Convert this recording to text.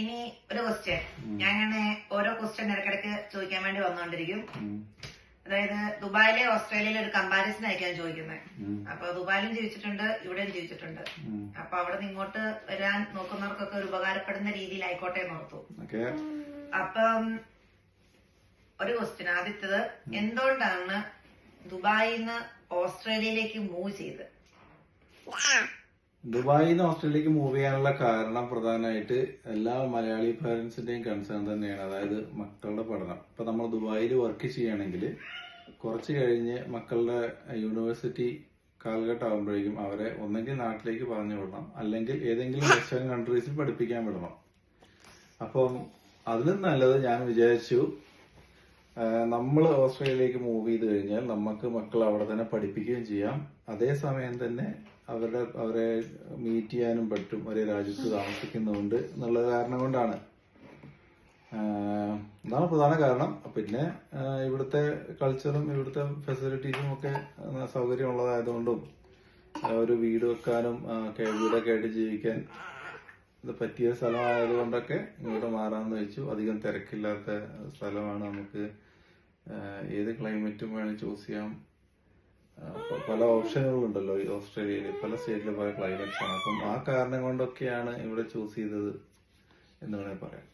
ഇനി ഒരു ക്വസ്റ്റ്യൻ ഞാൻ അങ്ങനെ ഓരോ ക്വസ്റ്റ്യൻ ഇടയ്ക്കിടയ്ക്ക് ചോദിക്കാൻ വേണ്ടി വന്നുകൊണ്ടിരിക്കും. അതായത് ദുബായിലെ ഓസ്ട്രേലിയയിലെ ഒരു കമ്പാരിസൺ ആയിരിക്കും ചോദിക്കുന്നത്. അപ്പൊ ദുബായിലും ജീവിച്ചിട്ടുണ്ട്, ഇവിടെയും ജീവിച്ചിട്ടുണ്ട്. അപ്പൊ അവിടെ നിന്ന് ഇങ്ങോട്ട് വരാൻ നോക്കുന്നവർക്കൊക്കെ ഒരു ഉപകാരപ്പെടുന്ന രീതിയിൽ ആയിക്കോട്ടെ എന്ന് ഓർത്തു. അപ്പം ഒരു ക്വസ്റ്റ്യൻ, ആദ്യത്തത്, എന്തുകൊണ്ടാണ് ദുബായിൽ നിന്ന് ഓസ്ട്രേലിയയിലേക്ക് മൂവ് ചെയ്ത്? ദുബായിൽ നിന്ന് ഓസ്ട്രേലിയയിലേക്ക് മൂവ് ചെയ്യാനുള്ള കാരണം പ്രധാനമായിട്ട് എല്ലാ മലയാളി പാരന്റ്സിന്റെയും കൺസേൺ തന്നെയാണ്. അതായത് മക്കളുടെ പഠനം. ഇപ്പൊ നമ്മൾ ദുബായിൽ വർക്ക് ചെയ്യുകയാണെങ്കിൽ കുറച്ച് കഴിഞ്ഞ് മക്കളുടെ യൂണിവേഴ്സിറ്റി കാലഘട്ടം ആകുമ്പോഴേക്കും അവരെ ഒന്നെങ്കിൽ നാട്ടിലേക്ക് പറഞ്ഞു വിടണം, അല്ലെങ്കിൽ ഏതെങ്കിലും വെസ്റ്റേൺ കൺട്രീസിൽ പഠിപ്പിക്കാൻ വിടണം. അപ്പം അതിലും നല്ലത് ഞാൻ വിചാരിച്ചു, നമ്മൾ ഓസ്ട്രേലിയയിലേക്ക് മൂവ് ചെയ്ത് കഴിഞ്ഞാൽ നമുക്ക് മക്കൾ അവിടെ തന്നെ പഠിപ്പിക്കുകയും ചെയ്യാം, അതേസമയം തന്നെ അവരെ മീറ്റ് ചെയ്യാനും പറ്റും, ഒരേ രാജ്യത്ത് താമസിക്കുന്നുണ്ട് എന്നുള്ള കാരണം കൊണ്ടാണ്. അതാണ് പ്രധാന കാരണം. പിന്നെ ഇവിടുത്തെ കൾച്ചറും ഇവിടുത്തെ ഫെസിലിറ്റീസും ഒക്കെ സൗകര്യമുള്ളതായതുകൊണ്ടും ഒരു വീട് വെക്കാനും വീടൊക്കെ ആയിട്ട് ജീവിക്കാൻ ഇത് പറ്റിയ സ്ഥലമായതുകൊണ്ടൊക്കെ ഇങ്ങോട്ട് മാറാമെന്ന് വെച്ചു. അധികം തിരക്കില്ലാത്ത സ്ഥലമാണ്, നമുക്ക് ഏത് ക്ലൈമറ്റും വേണമെങ്കിൽ ചൂസ് ചെയ്യാം. പല ഓപ്ഷനുകളുണ്ടല്ലോ ഈ ഓസ്ട്രേലിയയിൽ, പല സ്റ്റേറ്റിലും പല ക്ലൈമറ്റ്സ് ആണ്. അപ്പം ആ കാരണം കൊണ്ടൊക്കെയാണ് ഇവിടെ ചൂസ് ചെയ്തത് എന്ന് വേണമെങ്കിൽ പറയാം.